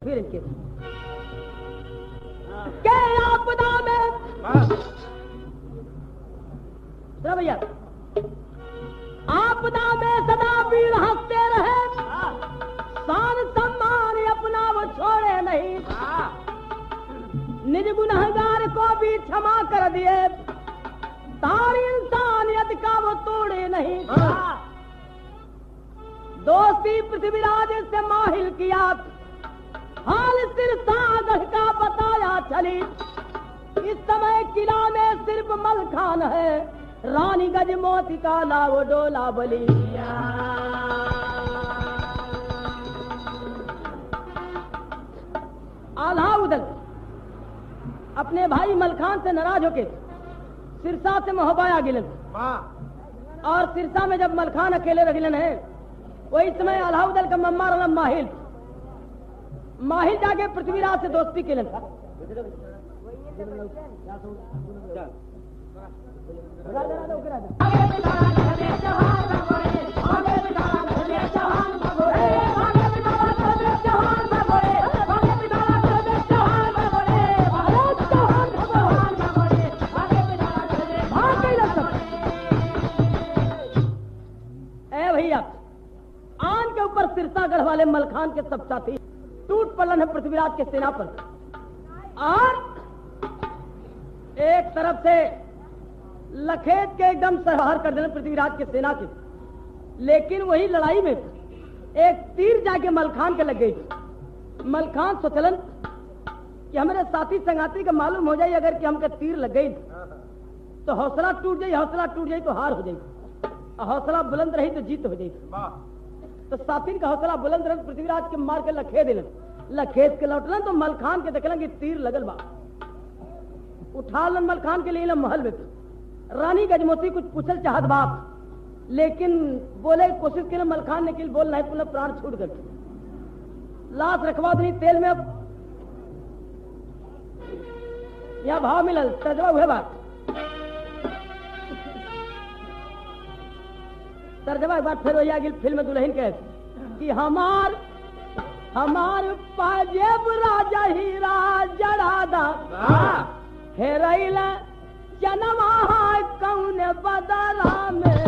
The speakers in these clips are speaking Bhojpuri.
फिर इनके के आपदा में सुनो भैया, आपदा में सदा वीर हंसते रहे, शान सम्मान अपना वो छोड़े नहीं, निज गुनहगार को भी क्षमा कर दिए, सारी इंसानियत का वो तोड़े नहीं। दोस्ती पृथ्वीराज से माहिल किया, हाल सिरसागढ़ का बताया चली, इस समय किला में सिर्फ मलखान है, रानी गजमोती का लाव डोला बली। अलाउद्दीन अपने भाई मलखान से नाराज होके सिरसा से महोबाया गिलन, और सिरसा में जब मलखान अकेले रखलन है, वही समय अलाउद्दीन का मम्मा रहा माहिल जाके पृथ्वीराज से दोस्ती के लिए भैया आन के ऊपर सिरसागढ़ वाले मलखान के सब साथी टूट पड़न है पृथ्वीराज के सेना पर, और एक तरफ से लखेत के एकदम सरहार कर देने पृथ्वीराज के सेना के, लेकिन वही लड़ाई में एक तीर जाके मलखान के लग गई। मलखान सोचलन कि हमारे साथी संगाती का मालूम हो जाए अगर कि हमके तीर लग गई तो हौसला टूट जाए, हौसला टूट जाए तो हार हो जाएगी, हौसला बुलंद रही तो जीत हो जाएगी। तो साथी का हौसला बुलंद रहे, पृथ्वीराज के मार के लखे दिलन, लखेत के लौटलन तो मलखान के देखलन कि तीर लगल बा, उठा लन मलखान के लिए महल में। रानी गजमोती कुछ पूछल चाहत बाप, लेकिन बोले कोशिश के मलखान ने कि बोल नहीं, पुनः प्राण छूट गए, लाश रखवा दी तेल में। अब यहाँ भाव मिलल तर्जमा हुए बात, तर्जमा एक बार फिर वही आगे फिल्म दुल्हन के कि हमार पाजेब राजा हीरा जड़ादा हेरैला जनवा कौन बदला में,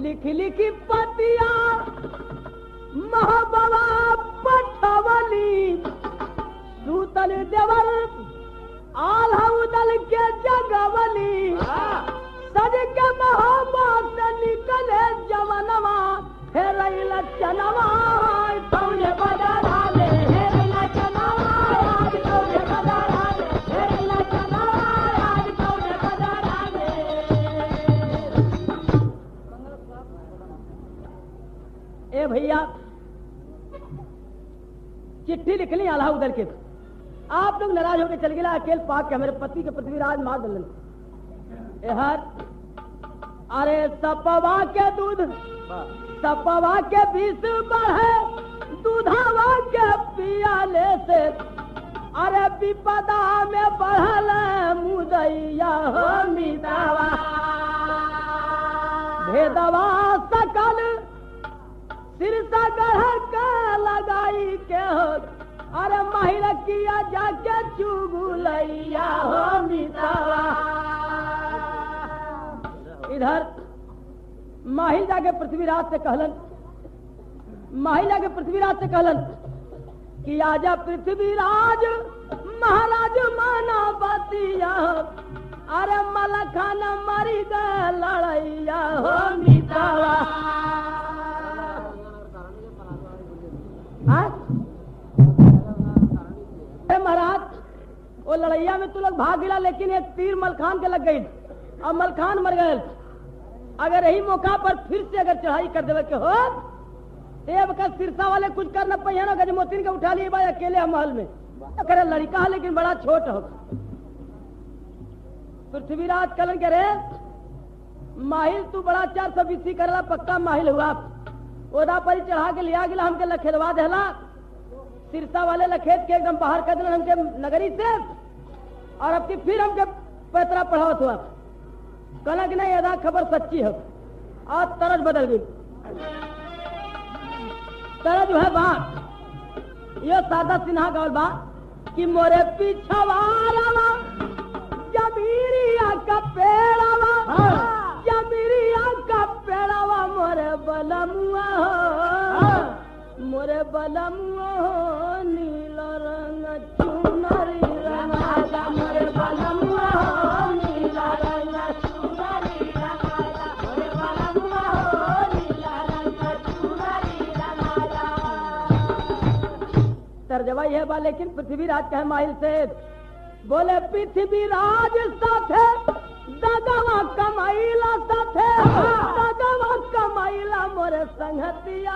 लिख लिख पतिया महबवा पठवली, सूतल देवर आल्हाउद्दीन के जगवली, सज के महबा से निकले जवनवा हेरैल चनवा कौन बदला में, हेरैल चनवा कौन बदला में, हेरैल चनवा कौन बदला में। ए भैया चिट्ठी लिख ली अलाउद्दीन के, आप लोग नाराज होकर चल गया अकेले पाक के हमारे पति के पृथ्वीराज मार दलन। अरे सपवा के दूध सपवा के बीस बढ़े, दूधावा के पियाले से, अरे विपदा में बढ़ल मुदैया हो मिदावा, भेदवा सकल सिरसागढ़ का लगाई के हो, अरे महिला किया जाके चुगुलैया हो मितावा। इधर माहिल जाके पृथ्वीराज से कहलन, माहिल जाके पृथ्वीराज से कहलन कि आजा पृथ्वीराज महाराज माना बतिया, अरे मलखान मरी गए लड़ैया हो मितावा। महाराज वो लड़ैया में तू लोग भाग गिला, लेकिन एक तीर मलखान के लग गई और मलखान मर गए। अगर यही मौका पर फिर से अगर चढ़ाई कर देवे के हो तो सिरसा वाले कुछ कर न पाए ना, गजमोती के उठा लिए भाई अकेले महल में, अगर लड़का है लेकिन बड़ा छोट हो। पृथ्वीराज कलन करे माहिल तू बड़ा 420 करला पक्का माहिल हुआ, ओदा पर चढ़ा के लिया गिला, हमके लखेदवा देला, सिरसा वाले लखेत के एकदम बाहर कर दिलन हमके नगरी से, और अब की फिर हमके पैतरा पढ़ावत हुआ। कनक नहीं अदा खबर सच्ची है। आज तरज बदल गई। तरज है बात ये सादा सिन्हा गावल बा कि मोरे पिछवाड़वा जमीरिया का पेड़वा जमीरिया का पेड़वा मोरे बलमुआ मोरे बलमुआ नीला रंग चुनरी रंगाला मोरे बलमुआ नीला रंग चुनरी रंगाला मोरे बलमुआ नीला रंग चुनरी रंगाला। तर्जमा यह बा लेकिन पृथ्वीराज कहे माहिल से बोले पृथ्वीराज साथे दगवा कमाइला साथे दगवा कमाइला मोरे संगतिया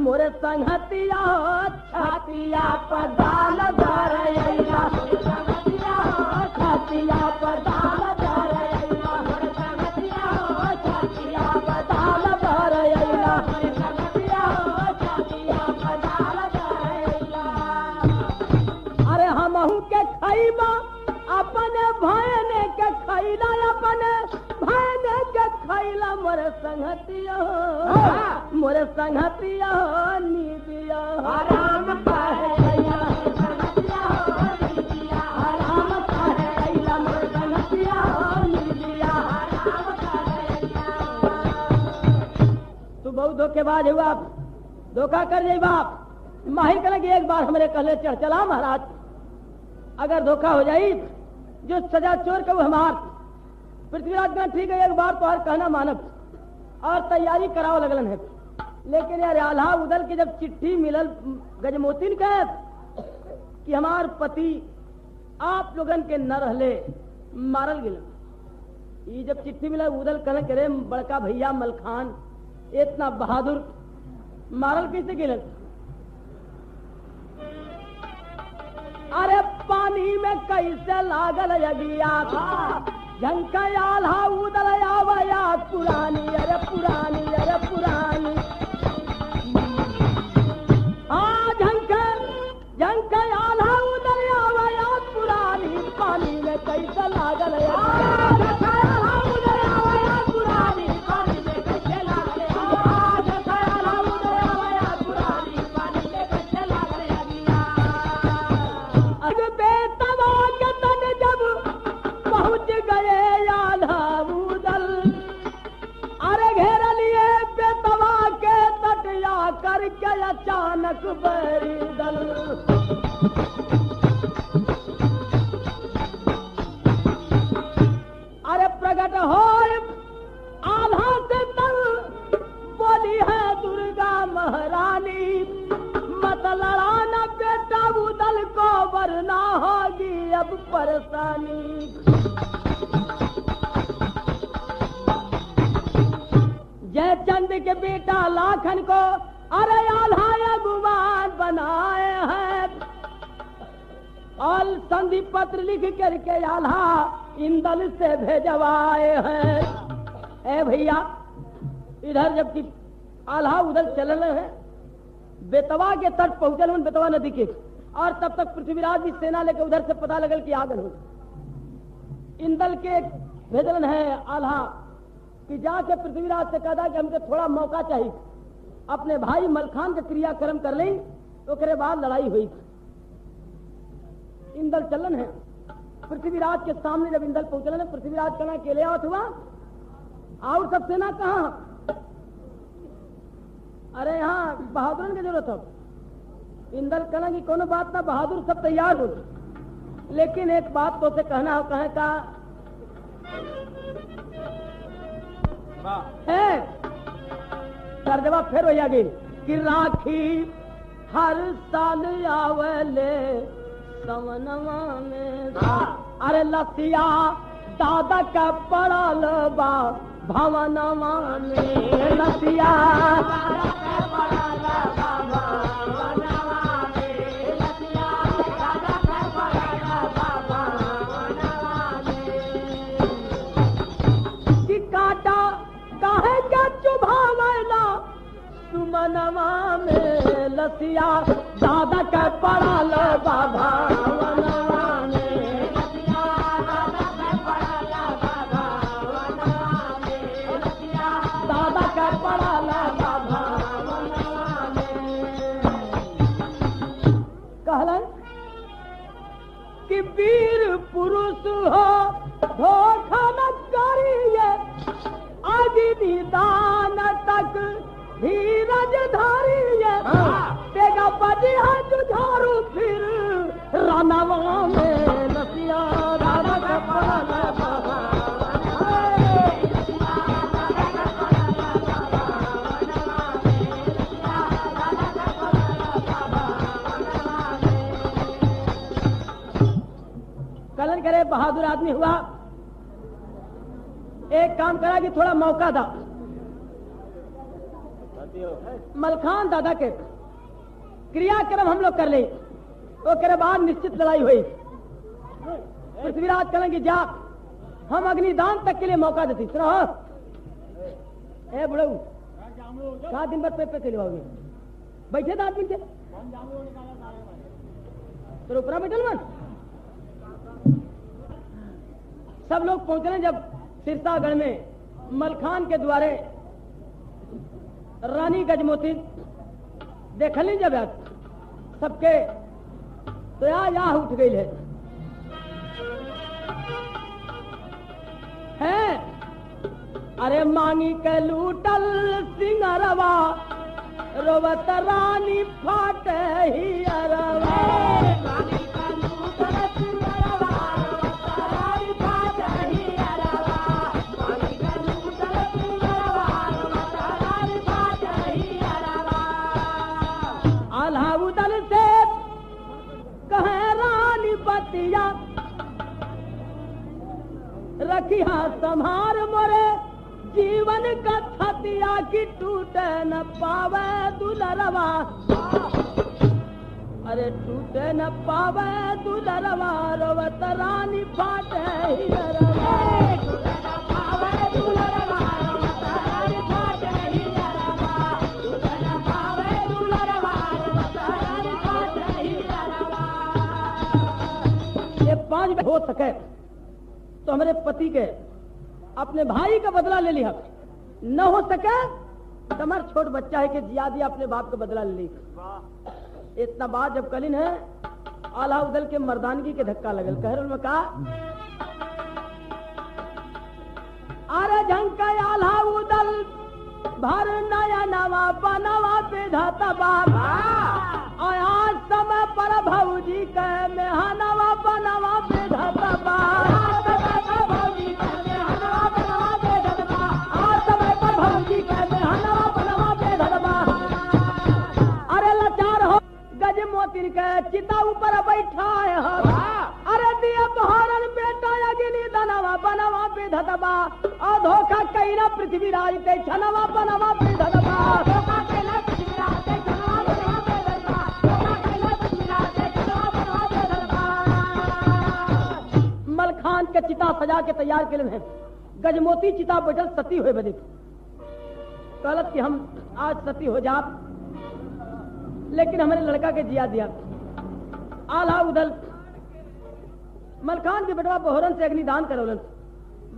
मोरे संगतिया छातिया पदाल धरैया संगतिया छातिया पदाल धरैया मोरे संगतिया छातिया पदाल धरैया संगतिया छातिया पदाल धरैया। अरे हमहू के खैबा अपने भयने के खैला अपने भयने के खैला मोरे संगतिया नीदिया आराम कहैया संगतिया नीदिया आराम कहैया मोरे संगतिया नीदिया आराम कहैया। तू बहुत धोखेबाज हुआ धोखा कर जाई बाप माहिर कहने की एक बार हमारे कहले चढ़ चला महाराज अगर धोखा हो जाई जो सजा चोर का वो हमार। पृथ्वीराज का ठीक है एक बार तो और कहना मानव और तैयारी कराओ लगलन है लेकिन यार आल्हा उदल की जब चिट्ठी मिलल गजमोतीन का कि हमार पति आप लोगन के न रहले मारल गिलन ये जब चिट्ठी मिला उदल कहने करे बड़का भैया मलखान इतना बहादुर मारल कैसे गिलन। अरे पानी में कैसे लागल यगिया झंकयाल हा उदल आवया पुरानी अरे पुरानी झंकयाल हा उदल आवया पुरानी पानी में कैसे लागल करके अचानक बरी दल। अरे प्रकट हो आल्हा से तल बोली है दुर्गा महारानी मत लड़ाना बेटा उदल को वरना होगी अब परेशानी। जयचंद के बेटा लाखन को अरे आल्हा गुमान बनाए हैं और संधि पत्र लिख करके आल्हा इंदल से भेजवाए हैं। ए भैया इधर जबकि आल्हा उधर चल रहे हैं बेतवा के तट पहुंचल बेतवा नदी के और तब तक पृथ्वीराज की सेना लेकर उधर से पता लगल कि आगन हो इंदल के भेजलन है आल्हा कि जाके पृथ्वीराज से कहा कि हमको थोड़ा मौका चाहिए अपने भाई मलखान के क्रियाक्रम कर लें तो करे बाद लड़ाई हुई। इंदल चलन है पृथ्वीराज के सामने जब इंदल पहुंचलन है पृथ्वीराज कहना अकेले आवत हुआ और सब सेना कहाँ अरे यहाँ बहादुरन की जरूरत है। इंदल कहना कि कोनो बात ना बहादुर सब तैयार हो लेकिन एक बात तो से कहना हो कहे का है तर्जमा फिर हो गई कि राखी हर साल आवले सवनवा में अरे लसिया दादा का पड़ल बा भवनवा में लसिया सुमनवा में लसिया दादा के पड़ल बाबा वनवा में लसिया दादा के पड़ल बाबा कि वीर पुरुष हो धोखा न करिए अग्नि दान तक धीरज धारिए तेगा बजी है जुझारू फिर रानवा में नसिया राधा कलन करे बहादुर आदमी हुआ। एक काम करा कि थोड़ा मौका था मलखान दादा के क्रियाक्रम हम लोग कर ले तो करे बाद निश्चित लड़ाई हुई। पृथ्वीराज कहेंगे जा हम अग्निदान तक के लिए मौका देती सुनो ए बुढ़ऊ 7 दिन बाद पे चलवाओगे बैठे था आदमी के तो ऊपरा बैठल मन सब लोग पहुंचने जब सिरसागढ़ में मलखान के द्वारे रानी गजमोती देखली जब सबके तो यहाँ उठ गई है अरे मांगी के लूटल सिंगरवा रोवत रानी फाट ही अरवा अलाउदल से कहे रानी बतिया रखिया संभार मोरे जीवन का छतिया की टूटे न पावे दुलरवा अरे टूटे न पावे दुलरवा रोवत रानी फाटे ही अरवा हो सके तो हमारे पति के अपने भाई का बदला ले लिया न हो सके तो हमारा छोट बच्चा है कि जिया दिया अपने बाप का बदला ले ली। इतना बात जब कलिन है अलाउदल के मर्दानगी के धक्का लगल कहर में कहा अरे झंका अलाउदल भर नया नवा बनवा पे धाता बाबा आज समय पर भौजी के मेहनवा बनवा पे धाता अरे लाचार हो गज मोतिर के चिता ऊपर बैठा है अरे दिया बहारन बेटा अग्नि दनवा बनवा पे धतबा और धोखा कैला पृथ्वीराज ते छनवा बनवा पे धतबा मलखान के चिता सजा के तैयार के लिए गजमोती चिता बैठल सती हुए बदे कहलत कि हम आज सती हो जा लेकिन हमारे लड़का के जिया दिया आला उदल मलखान के बेटवा बहोरन से अग्निदान करौलन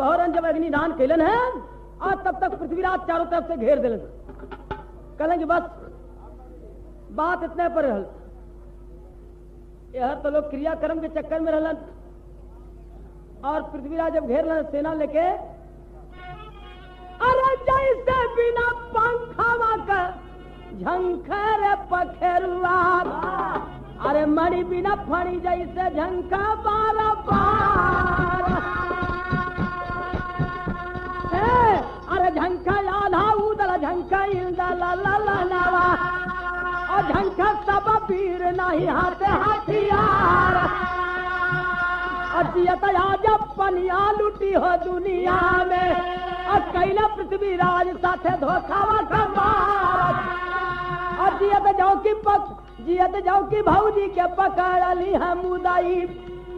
बहोरन जब अग्निदान कैलन है और तब तक पृथ्वीराज चारों तरफ से घेर दिलन कहलन कि बस बात इतने पर रहल यह तो लोग क्रियाक्रम के चक्कर में रहलन और पृथ्वीराज जब घेर लन सेना लेके अरे जैसे बिना पंखावा का झंखर पखेरुआ अरे मणि बिना फणी जैसे झंका बार बार अरे झंका आधा उदल झंका इंदला और झंका सब पीर नहीं हाथे हथियार जब पनिया लुटी हो दुनिया में और कैला पृथ्वीराज साथे धोखावा कमार और जियत जाओ की भौजी के पकड़ ली है मुदाई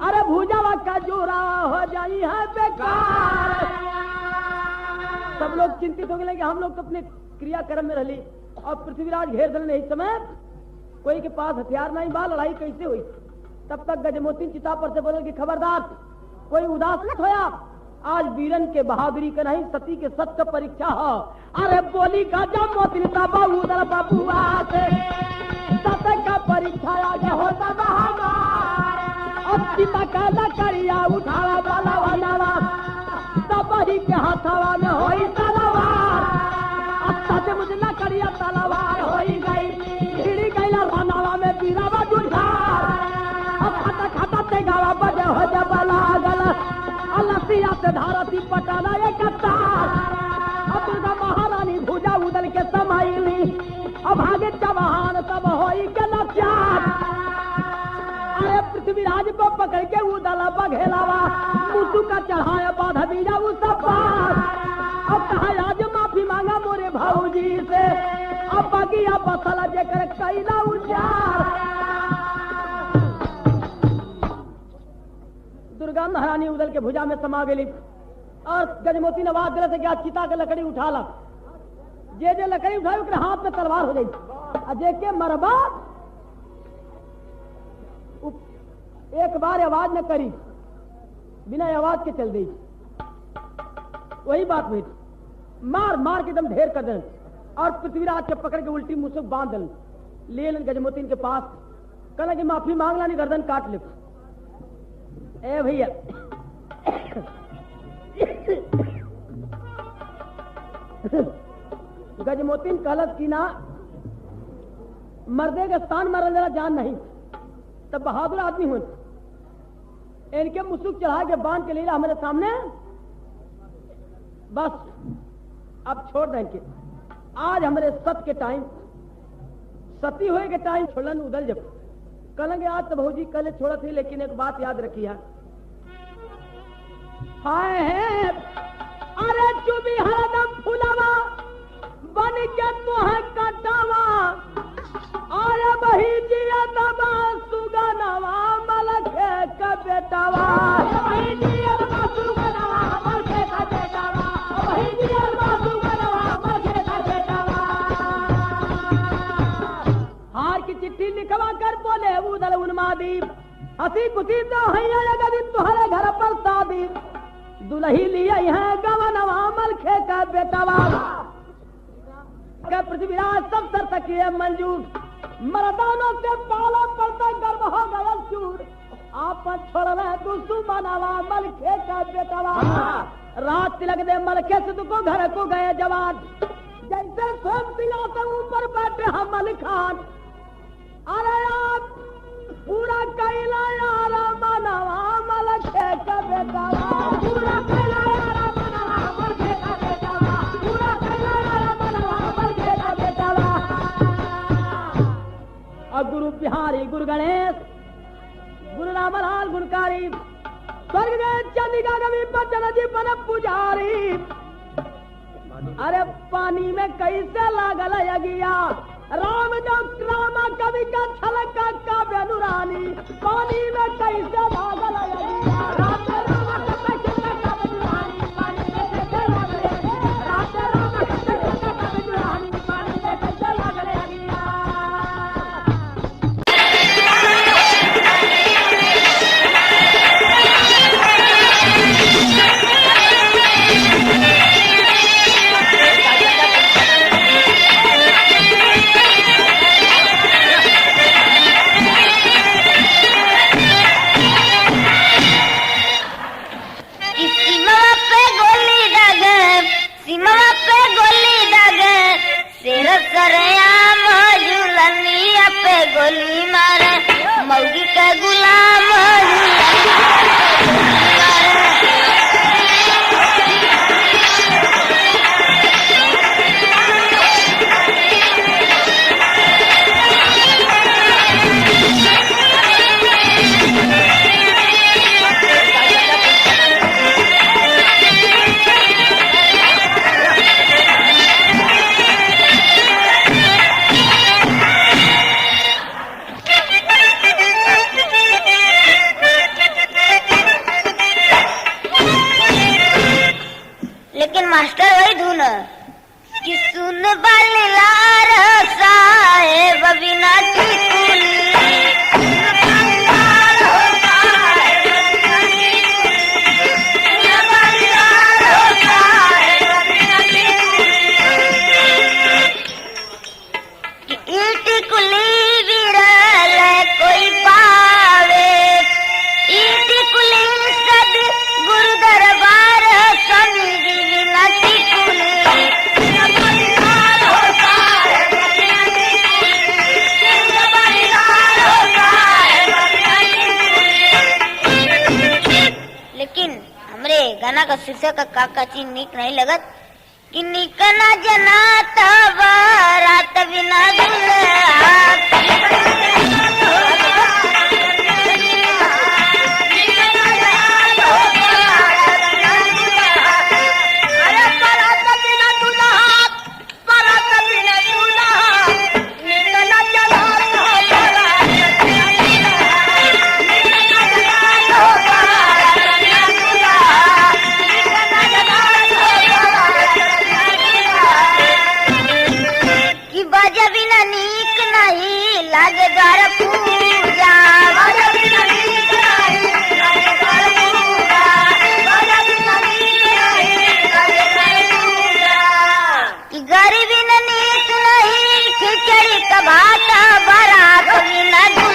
अरे भूजावा का जोरा हो जाई है बेकार। सब लोग चिंतित हो गए कि हम लोग तो अपने क्रियाक्रम में रही और पृथ्वीराज घेर दल नहीं समय कोई के पास हथियार नहीं बा लड़ाई कैसे हुई। तब तक गजमोती चिता पर से बोले कि खबरदार कोई उदास मत होया आज वीरन के बहादुरी का नहीं सती के सत्य परीक्षा हो। अरे बोली गजमोती उधर बबुआ से सत्य का परीक्षा आगे होता सीता का लकड़िया उठावा बलवा नवा तब ही के हाथवा में होई तलवार सच मुझ लकड़िया तलवार होई गई छिड़ी गईला बनवा में बीरावा जुझार खाता खाता ते गावा बजे हो जब लागल अलसिया से धारती पटाना एक तार दुर्गा महारानी भुजा उदल के समाइली अब आगे जवान सब होई के लाचार अरे पृथ्वीराज को पकड़ के उदल बघेलावा मुसु का चढ़ाया बाधा बीजा उस पार अब कहा आज माफी मांगा मोरे भाऊजी से अब बगिया बसला जेकर कैला उचार दुर्गा महारानी उदल के भुजा में समा गई और गजमोती ने आवाज दिला से क्या चिता के लकड़ी उठा ला जे लकड़ी उठाई उसके हाथ में तलवार हो गई अजय के मरबा एक बार आवाज न करी बिना आवाज के चल गई वही बात हुई मार मार के एकदम ढेर कर दें और पृथ्वीराज के पकड़ के उल्टी मुंह से बांध दें ले गजमोती के पास कहना कि माफी मांग ला नहीं गर्दन काट ले ए भैया गजमोतीन कहलत की ना मर्दे के स्थान मरल जरा जान नहीं तब बहादुर आदमी हुए इनके मुसुक चढ़ा के बांध के ले हमारे सामने बस अब छोड़ दें के आज हमारे सत के टाइम सती हुए के टाइम छोड़न उदल जब कहेंगे आज तो बहुजी कल छोड़ा थी लेकिन एक बात याद रखी है हाय है अरे चुबी हरदम फुलावा बन के तुहे कटावा अरे बही जिया दबा सुगनवा मलखे का बेटावा बही जिया दबा सुगनवा मलखे का बेटावा बही जिया दबा सुगनवा मलखे का बेटावा हार की चिट्ठी लिखवा कर बोले उदल उन्मादी हंसी खुशी तो हैया यदि तुम्हारे घर पर शादी दुल्ही लिए है गवनवा मलखे का बेटावा पृथ्वीराज सब सर तकिए मंजूर मर्दानों से पाला पड़ता गर्भ हो गया चूर आप छोड़वे दुश्मनवा मलखे का बेटावा रात तिलक दे मलखे से तुमको घर को गए जवान जैसे सोम सिंहासन ऊपर बैठे हम मलिखान अरे आप पूरा कैला यार मनवा मलखे का बेटावा पूरा कैला यार मनवा मलखे का बेटावा पूरा कैला यार मनवा मलखे का बेटावा और गुरु बिहारी गुरु गणेश गुरु रामलाल गुणकारी स्वर्ग गए चंदिका कवि बचन जी बन पुजारी अरे पानी में कैसे लागल अगिया राम जो रामा कवि का छलका काव्य अनुरानी पानी में कैसे लागल अगिया राम रामा का छलका काव्य अनुरानी पानी में कैसे लागल राम रामा का छलका काव्य अनुरानी पानी में कैसे लागल अगिया गोली मारे मौगी के गुलाम मास्टर वही धुन कि सुन बलिलार साहेब बिना टिकुली टिकुली बिरल कोई पावे गाना का शीर्षक का चीज निक नहीं लगत कि निकना जनात बारात बिना लागे द्वार पूजा कि गरीबी न नीक नहीं खिचड़ी का भात बारात बिना